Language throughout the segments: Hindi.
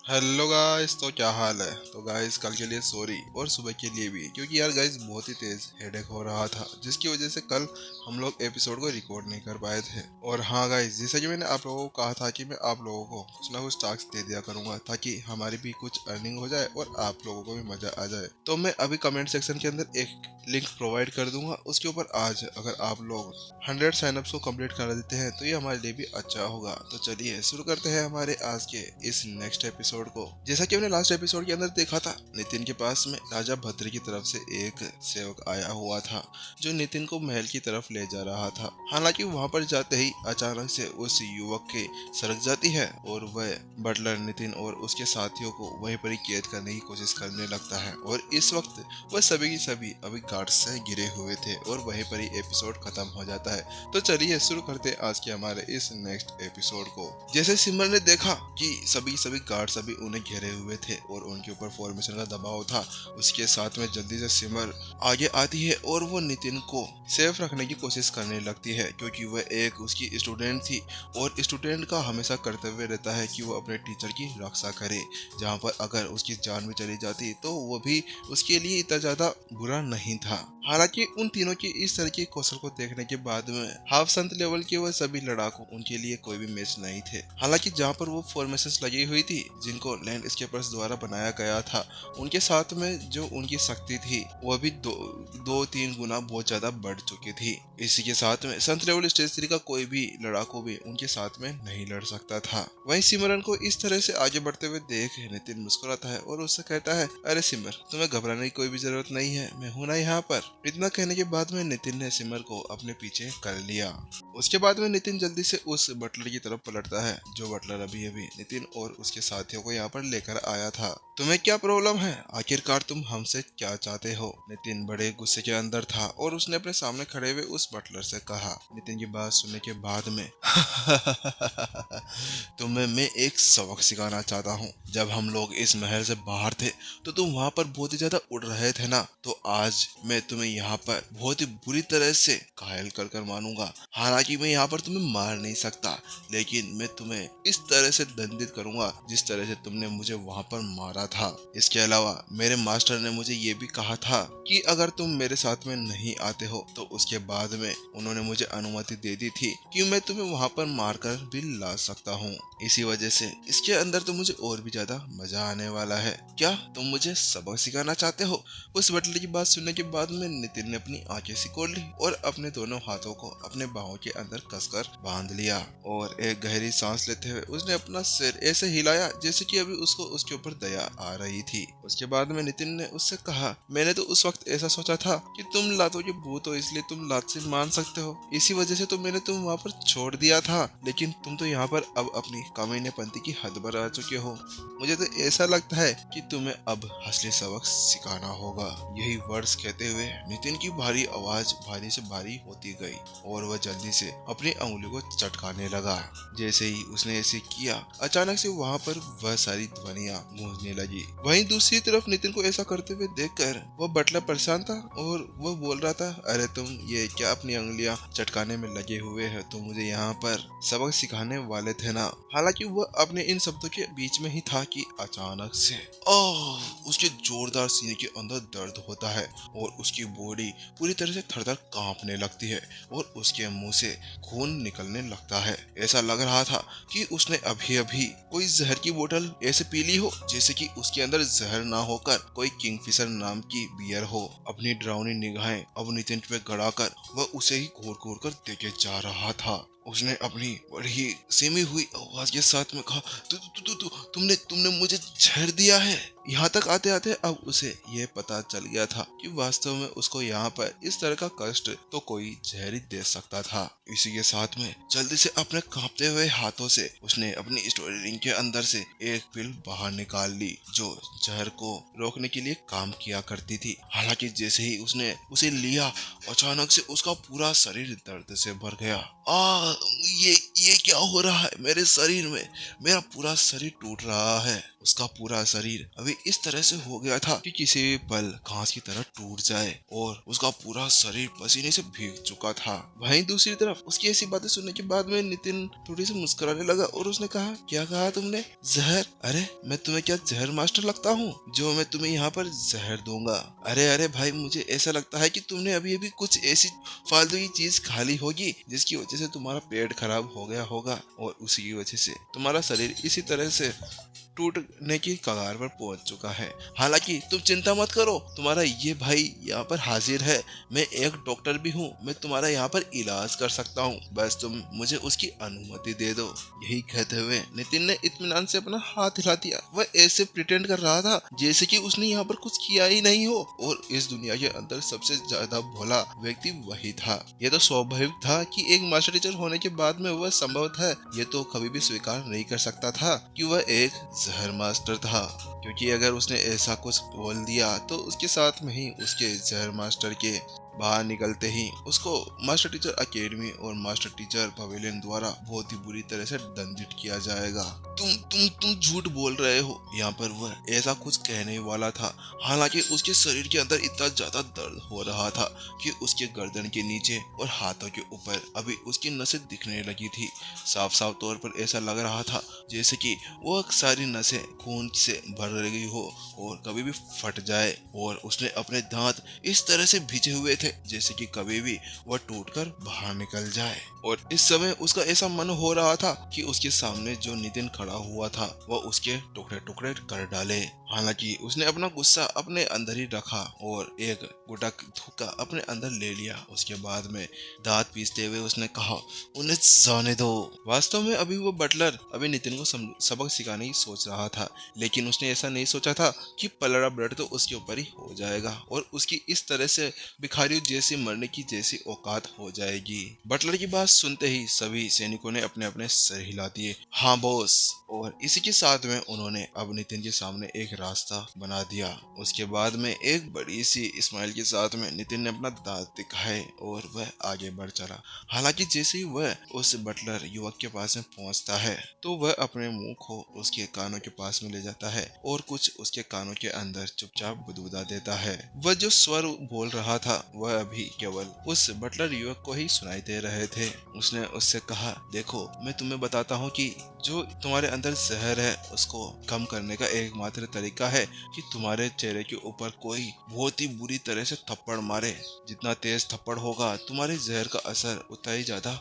हेलो गाइस, तो क्या हाल है। तो गाइस कल के लिए सॉरी और सुबह के लिए भी, क्योंकि यार गाइस बहुत ही तेज हेडेक हो रहा था, जिसकी वजह से कल हम लोग एपिसोड को रिकॉर्ड नहीं कर पाए थे। और हाँ गाइस, जैसा कि मैंने आप लोगों को कहा था कि मैं आप लोगों को कुछ ना कुछ टास्क दे दिया करूंगा ताकि हमारी भी कुछ अर्निंग हो जाए और आप लोगों को भी मजा आ जाए। तो मैं अभी कमेंट सेक्शन के अंदर एक लिंक प्रोवाइड कर दूंगा, उसके ऊपर आज अगर आप लोग 100 साइनअप्स को कंप्लीट कर देते हैं तो ये हमारे लिए भी अच्छा होगा। तो चलिए शुरू करते हैं हमारे आज के इस नेक्स्ट एपिसोड को। जैसा कि हमने लास्ट एपिसोड के अंदर देखा था, नितिन के पास में राजा भद्र की तरफ से एक सेवक आया हुआ था जो नितिन को महल की तरफ ले जा रहा था। हालांकि वहां पर जाते ही अचानक से उस युवक के सड़क जाती है और वह बटलर नितिन और उसके साथियों को वहीं पर ही कैद करने की कोशिश करने लगता है। और इस वक्त वह सभी की सभी अभी गार्ड से गिरे हुए थे और वहीं पर ही एपिसोड खत्म हो जाता है। तो चलिए शुरू करते हैं आज के हमारे इस नेक्स्ट एपिसोड को। जैसे सिमर ने देखा कि सभी गार्ड्स अभी उन्हें घेरे हुए थे और उनके ऊपर फॉर्मेशन का दबाव था, उसके साथ में जल्दी से सिमर आगे आती है और वो नितिन को सेफ रखने की कोशिश करने लगती है, क्योंकि वह एक उसकी स्टूडेंट थी और स्टूडेंट का हमेशा कर्तव्य रहता है कि वो अपने टीचर की रक्षा करे। जहाँ पर अगर उसकी जान भी चली जाती तो वो भी उसके लिए इतना ज्यादा बुरा नहीं था। हालांकि उन तीनों की इस तरह के कौशल को देखने के बाद में हाफ संत लेवल के वह सभी लड़ाकू उनके लिए कोई भी मैच नहीं थे। हालांकि जहाँ पर वो फॉर्मेशंस लगी हुई थी जिनको लैंडस्केपर्स द्वारा बनाया गया था, उनके साथ में जो उनकी शक्ति थी वह भी दो तीन गुना बहुत ज्यादा बढ़ चुकी थी। इसी के साथ में संत लेवल स्टेज 3 का कोई भी लड़ाकू भी उनके साथ में नहीं लड़ सकता था। वहीं सिमरन को इस तरह से आगे बढ़ते हुए देख नितिन मुस्कुराता है और उससे कहता है, अरे सिमर, तुम्हें घबराने की कोई भी जरूरत नहीं है, मैं हूं ना यहाँ पर। इतना कहने के बाद में नितिन ने सिमर को अपने पीछे कर लिया। उसके बाद में नितिन जल्दी से उस बटलर की तरफ पलटता है जो बटलर अभी अभी नितिन और उसके साथियों को यहाँ पर लेकर आया था। तुम्हें क्या प्रॉब्लम है, आखिरकार तुम हमसे क्या चाहते हो। नितिन बड़े गुस्से के अंदर था और उसने अपने सामने खड़े हुए उस बटलर से कहा। नितिन की बात सुनने के बाद में तुम्हें मैं एक सबक सिखाना चाहता हूँ। जब हम लोग इस महल से बाहर थे तो तुम वहाँ पर बहुत ही ज्यादा उड़ रहे थे ना, तो आज मैं तुम्हें यहाँ पर बहुत ही बुरी तरह से घायल कर कर मारूंगा। हालांकि मैं यहाँ पर तुम्हें मार नहीं सकता, लेकिन मैं तुम्हें इस तरह से दंडित करूंगा जिस तरह से तुमने मुझे वहाँ पर मारा था। इसके अलावा मेरे मास्टर ने मुझे ये भी कहा था कि अगर तुम मेरे साथ में नहीं आते हो तो उसके बाद में उन्होंने मुझे अनुमति दे दी थी कि मैं तुम्हें वहाँ पर मारकर भी ला सकता हूँ। इसी वजह से इसके अंदर तो मुझे और भी ज्यादा मजा आने वाला है। क्या तुम मुझे सबक सिखाना चाहते हो। उस बटलर की बात सुनने के बाद में नितिन ने अपनी आंखें सिकोड़ ली और अपने दोनों हाथों को अपने बाहों के अंदर कसकर बांध लिया और एक गहरी सांस लेते हुए उसने अपना सिर ऐसे हिलाया जैसे कि अभी उसको उसके ऊपर दया आ रही थी। उसके बाद में नितिन ने उससे कहा, मैंने तो उस वक्त ऐसा सोचा था कि तुम लातों के भूत हो, इसलिए तुम लात से मान सकते हो, इसी वजह से तो मैंने तुम वहाँ पर छोड़ दिया था, लेकिन तुम तो यहाँ पर अब अपनी कमीनेपंती की हद पर आ चुके हो। मुझे तो ऐसा लगता है कि तुम्हें अब असली सबक सिखाना होगा। यही वर्ड्स कहते हुए नितिन की भारी आवाज भारी से भारी होती गई और वह जल्दी से अपनी अंगुली को चटकाने लगा। जैसे ही उसने ऐसे किया, अचानक से वहाँ पर वह सारी ध्वनियाँ गूंजने लगी। वहीं दूसरी तरफ नितिन को ऐसा करते हुए देखकर वह बटलर परेशान था और वह बोल रहा था, अरे तुम ये क्या अपनी अंगुलियां चटकाने में लगे हुए हो, तो मुझे यहाँ पर सबक सिखाने वाले थे ना। हालांकि वह अपने इन शब्दों के बीच में ही था कि अचानक से उसके जोरदार सीने के अंदर दर्द होता है और उसकी बॉडी पूरी तरह से थर-थर कांपने लगती है और उसके मुंह से खून निकलने लगता है। ऐसा लग रहा था कि उसने अभी अभी कोई जहर की बोतल ऐसे पी ली हो जैसे कि उसके अंदर जहर ना होकर कोई किंगफिशर नाम की बियर हो। अपनी डरावनी निगाहें अब नितिन पे गड़ाकर वह उसे ही घूर घूर कर देखे जा रहा था। उसने अपनी बड़ी सेमी हुई आवाज के साथ में कहा, तु, तु, तु, तु, तुमने तुमने मुझे जहर दिया है। यहाँ तक आते आते अब उसे ये पता चल गया था कि वास्तव में उसको यहाँ पर इस तरह का कष्ट तो कोई जहर ही दे सकता था। इसी के साथ में जल्दी से अपने कांपते हुए हाथों से उसने अपनी स्टोरी रिंग के अंदर से एक पिल बाहर निकाल ली जो जहर को रोकने के लिए काम किया करती थी। हालांकि जैसे ही उसने उसे लिया, अचानक से उसका पूरा शरीर दर्द से भर गया। ये क्या हो रहा है मेरे शरीर में, मेरा पूरा शरीर टूट रहा है। उसका पूरा शरीर अभी इस तरह से हो गया था कि किसी भी पल घास की तरह टूट जाए और उसका पूरा शरीर पसीने से भीग चुका था। वहीं दूसरी तरफ उसकी ऐसी बातें सुनने के बाद में नितिन थोड़ी सी मुस्कुराने लगा और उसने कहा, क्या कहा तुमने? जहर? अरे मैं तुम्हें क्या जहर मास्टर लगता हूँ जो मैं तुम्हें यहाँ पर जहर दूंगा? अरे अरे भाई, मुझे ऐसा लगता है कि तुमने अभी अभी कुछ ऐसी फालतू की चीज खा ली होगी जिसकी वजह से तुम्हारा पेट खराब हो गया होगा और उसी की वजह से तुम्हारा शरीर इसी तरह से टूटने की कगार पर पहुंच चुका है। हालांकि तुम चिंता मत करो, तुम्हारा ये भाई यहाँ पर हाजिर है। मैं एक डॉक्टर भी हूँ, मैं तुम्हारा यहाँ पर इलाज कर सकता हूँ, बस तुम मुझे उसकी अनुमति दे दो। यही कहते हुए नितिन ने इत्मीनान से अपना हाथ हिला दिया। वह ऐसे प्रिटेंड कर रहा था जैसे कि उसने यहाँ पर कुछ किया ही नहीं हो और इस दुनिया के अंदर सबसे ज्यादा भोला व्यक्ति वही था। यह तो स्वाभाविक था कि एक मास्टर टीचर होने के बाद में वह संभव था, ये तो कभी भी स्वीकार नहीं कर सकता था कि वह एक जहर मास्टर था, क्योंकि अगर उसने ऐसा कुछ बोल दिया तो उसके साथ में ही उसके जहर मास्टर के बाहर निकलते ही उसको मास्टर टीचर अकेडमी और मास्टर टीचर पवेलियन द्वारा बहुत ही बुरी तरह से दंडित किया जाएगा। तुम झूठ बोल रहे हो। यहाँ पर वह ऐसा कुछ कहने वाला था, हालांकि उसके शरीर के अंदर इतना ज्यादा दर्द हो रहा था कि उसके गर्दन के नीचे और हाथों के ऊपर अभी उसकी नसें दिखने लगी थी। साफ साफ तौर पर ऐसा लग रहा था जैसे कि वह सारी नसें खून से भर रही हो और कभी भी फट जाए, और उसने अपने दांत इस तरह से भिजे हुए थे जैसे कि कभी भी वह टूटकर बाहर निकल जाए। और इस समय उसका ऐसा मन हो रहा था कि उसके सामने जो नितिन खड़ा हुआ था वह उसके टुकड़े टुकड़े कर डाले। हालांकि उसने अपना गुस्सा अपने अंदर ही रखा और एक गुटक थूका अपने अंदर ले लिया। उसके बाद में दांत पीसते हुए उसने कहा, उन्हें जाने दो। वास्तव में अभी वो बटलर अभी नितिन को सबक सिखाने की सोच रहा था, लेकिन उसने ऐसा नहीं सोचा था कि पलड़ा ब्लड तो उसके ऊपर ही हो जाएगा और उसकी इस तरह से भिखारियों जैसे मरने की जैसी औकात हो जाएगी। बटलर की बात सुनते ही सभी सैनिकों ने अपने अपने सर हिला दिए, हाँ बॉस। और इसी के साथ में उन्होंने अब नितिन के सामने एक रास्ता बना दिया। उसके बाद में एक बड़ी सी स्माइल के साथ में नितिन ने अपना दांत दिखाए और वह आगे बढ़ चला। हालांकि जैसे ही वह उस बटलर युवक के पास में पहुंचता है तो वह अपने मुंह को उसके कानों के पास में ले जाता है और कुछ उसके कानों के अंदर चुपचाप बुदबुदा देता है। वह जो स्वर बोल रहा था वह अभी केवल उस बटलर युवक को ही सुनाई दे रहे थे। उसने उससे कहा, देखो मैं तुम्हें बताता हूँ कि जो तुम्हारे अंदर जहर है उसको कम करने का एकमात्र तरीका है कि तुम्हारे चेहरे के ऊपर कोई बहुत ही बुरी तरह से थप्पड़ मारे। जितना तेज थप्पड़ होगा तुम्हारे जहर का असर उतना ही ज्यादा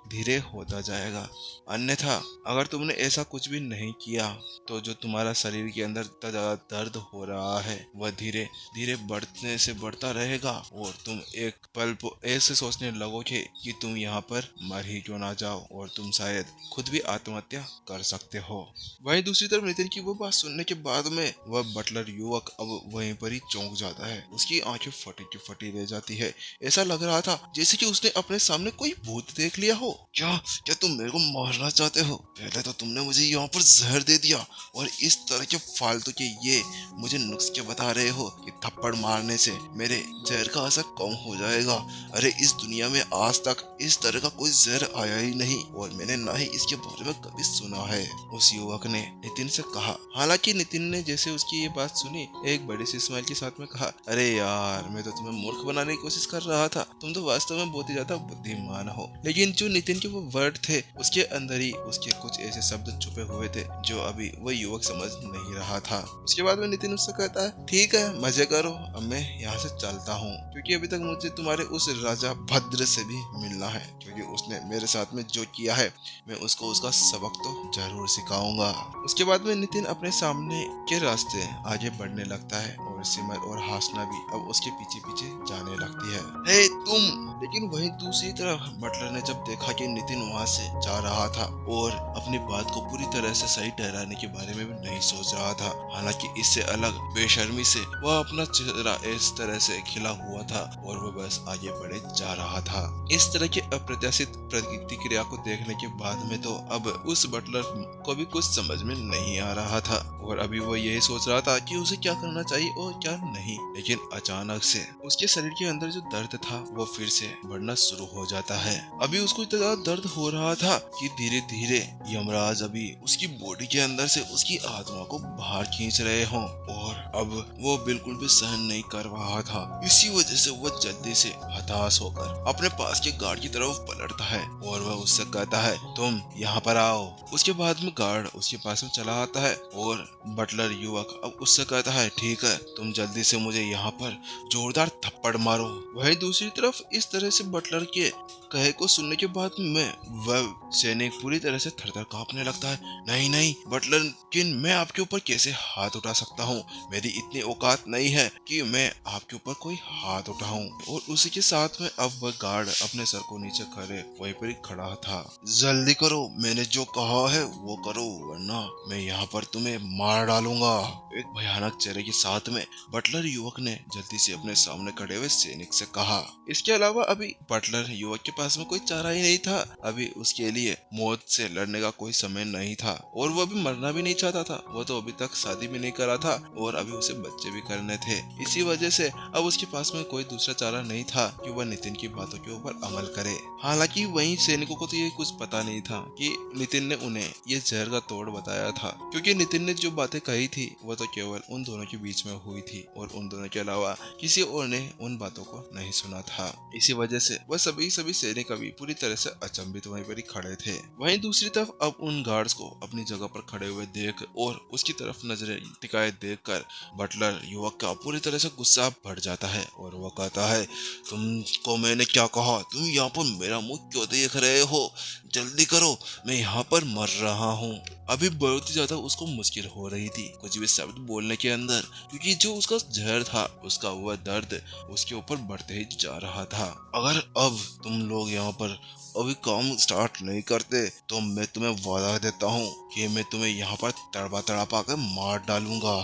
धीरे होता जाएगा। अन्यथा अगर तुमने ऐसा कुछ भी नहीं किया तो जो तुम्हारा शरीर के अंदर इतना ज्यादा दर्द हो रहा है वह धीरे धीरे बढ़ने से बढ़ता रहेगा और तुम एक पल ऐसे सोचने लगोगे कि तुम यहाँ पर मर ही क्यों ना जाओ और तुम शायद खुद भी आत्महत्या कर सकते हो। वहीं दूसरी तरफ नितिन की वो बात सुनने के बाद में वह बटलर युवक अब वहीं पर ही चौंक जाता है। उसकी आंखें फटी की फटी रह जाती है। ऐसा लग रहा था जैसे कि उसने अपने सामने कोई भूत देख लिया हो। क्या तुम मेरे को मारना चाहते हो? पहले तो तुमने मुझे यहाँ पर जहर दे दिया और इस तरह के फालतू के ये मुझे नुस्खे बता रहे हो कि थप्पड़ मारने से मेरे जहर का असर कम हो जाएगा। अरे इस दुनिया में आज तक इस तरह का कोई जहर आया ही नहीं और मैंने ना ही इसके बारे में कभी सुना है, उस युवक ने नितिन से कहा। हालांकि नितिन ने जैसे उसकी ये बात सुनी एक बड़ी सी स्माइल के साथ में कहा, अरे यार मैं तो तुम्हें मूर्ख बनाने की कोशिश कर रहा था, तुम तो वास्तव में बहुत ही ज्यादा बुद्धिमान हो। लेकिन जो नितिन के वो वर्ड थे उसके अंदर ही उसके कुछ ऐसे शब्द छुपे हुए थे जो अभी वह युवक समझ नहीं रहा था। उसके बाद में नितिन उससे कहता है, ठीक है मजे करो, अब मैं यहाँ से चलता हूँ क्योंकि अभी तक मुझे तुम्हारे उस राजा भद्र से भी मिलना है, क्योंकि उसने मेरे साथ में जो किया है मैं उसको उसका सबक तो जरूर सिखाऊंगा। उसके बाद में नितिन अपने सामने के रास्ते आगे बढ़ने लगता है और सिमर और हासना भी अब उसके पीछे पीछे जाने लगती है। हे तुम! लेकिन वहीं दूसरी तरफ बटलर ने जब देखा कि नितिन वहां से जा रहा था और अपनी बात को पूरी तरह से सही ठहराने के बारे में भी नहीं सोच रहा था, हालांकि इससे अलग बेशर्मी से वह अपना चेहरा इस तरह से खिला हुआ था और वह बस आगे बढ़े जा रहा था। इस तरह की अप्रत्याशित प्रतिक्रिया को देखने के बाद में तो अब उस बटलर को भी कुछ समझ में नहीं आ रहा था और अभी वो यही सोच रहा था कि उसे क्या करना चाहिए और क्या नहीं, लेकिन अचानक से उसके शरीर के अंदर जो दर्द था वो फिर से बढ़ना शुरू हो जाता है। अभी उसको इतना ज्यादा दर्द हो रहा था कि धीरे धीरे यमराज अभी उसकी बॉडी के अंदर से उसकी आत्मा को बाहर खींच रहे हों, और अब वो बिल्कुल भी सहन नहीं कर रहा था। इसी वजह से वो जल्दी से हताश होकर अपने पास के गार्ड की तरफ पलटता है और वह उससे कहता है, तुम यहाँ पर आओ। उसके बाद में गार्ड उसके पास में चला आता है और बटलर युवक अब उससे कहता है, ठीक है, तुम जल्दी से मुझे यहाँ पर जोरदार थप्पड़ मारो। वहीं दूसरी तरफ इस तरह से बटलर के कहे को सुनने के बाद में वह सैनिक पूरी तरह से थरथर कांपने लगता है। नहीं नहीं बटलर किन, मैं आपके ऊपर कैसे हाथ उठा सकता हूँ? मेरी इतनी औकात नहीं है कि मैं आपके ऊपर कोई हाथ उठाऊं। और उसी के साथ में अब वह गार्ड अपने सर को नीचे करे वहीं पर ही खड़ा था। जल्दी करो, मैंने जो कहा है वो करो, वरना मैं यहाँ पर तुम्हें मार डालूंगा। एक भयानक चेहरे के साथ में बटलर युवक ने जल्दी से अपने सामने खड़े हुए सैनिक से कहा। इसके अलावा अभी बटलर युवक के पास में कोई चारा ही नहीं था। अभी उसके लिए मौत से लड़ने का कोई समय नहीं था और वो अभी मरना भी नहीं चाहता था। वो तो अभी तक शादी भी नहीं करा था और अभी उसे बच्चे भी करने थे। इसी वजह से अब उसके पास में कोई दूसरा चारा नहीं था कि वह नितिन की बातों के ऊपर अमल करे। हालांकि वहीं सैनिकों को तो ये कुछ पता नहीं था कि नितिन ने उन्हें ये जहर का तोड़ बताया था, क्योंकि नितिन ने जो बातें कही थी वो तो केवल उन दोनों के बीच में हुई थी और उन दोनों के अलावा किसी और ने उन बातों को नहीं सुना था। इसी वजह से वह सभी सैनिक अभी पूरी तरह से अचंभित वहीं पर ही खड़े थे। वहीं दूसरी तरफ अब उन गार्ड्स को अपनी जगह पर खड़े हुए देख और उसकी तरफ नजरें टिकाए देखकर बटलर युवक का पूरी तरह से गुस्सा बढ़ जाता है और वह कहता है, तुमको मैंने क्या कहा? तुम यहाँ पर मेरा मुंह क्यों देख रहे हो? जल्दी करो, मैं यहाँ पर मर रहा हूँ। अभी बहुत ही ज्यादा उसको मुश्किल हो रही थी कुछ भी शब्द बोलने के अंदर, क्योंकि जो उसका जहर था उसका वह दर्द उसके ऊपर बढ़ते ही जा रहा था। अगर अब तुम लोग यहाँ पर अभी काम स्टार्ट नहीं करते तो मैं तुम्हें वादा देता हूँ कि मैं तुम्हें यहाँ पर तड़पा तड़पा कर मार डालूंगा।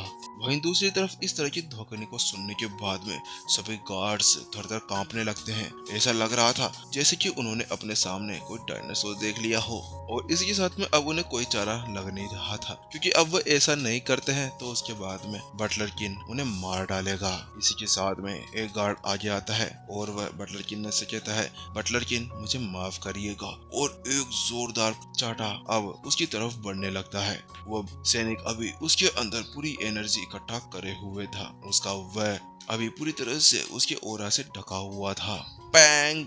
वहीं दूसरी तरफ इस तरह की धोखनी को सुनने के बाद में सभी गार्ड्स थर-थर कांपने लगते हैं। ऐसा लग रहा था जैसे कि उन्होंने अपने सामने कोई डायनासोर देख लिया हो और इसके साथ में अब उन्हें कोई चारा लग नहीं रहा था, क्योंकि अब वो ऐसा नहीं करते हैं तो उसके बाद में बटलर किन उन्हें मार डालेगा। इसी के साथ में एक गार्ड आगे आता है और वह बटलर किन से कहता है, बटलर किन मुझे माफ करिएगा, और एक जोरदार चाटा अब उसकी तरफ बढ़ने लगता है। वो सैनिक अभी उसके अंदर पूरी एनर्जी इकट्ठा करे हुए था। उसका वह अभी पूरी तरह से उसके ओरा से ढका हुआ था। पैंग!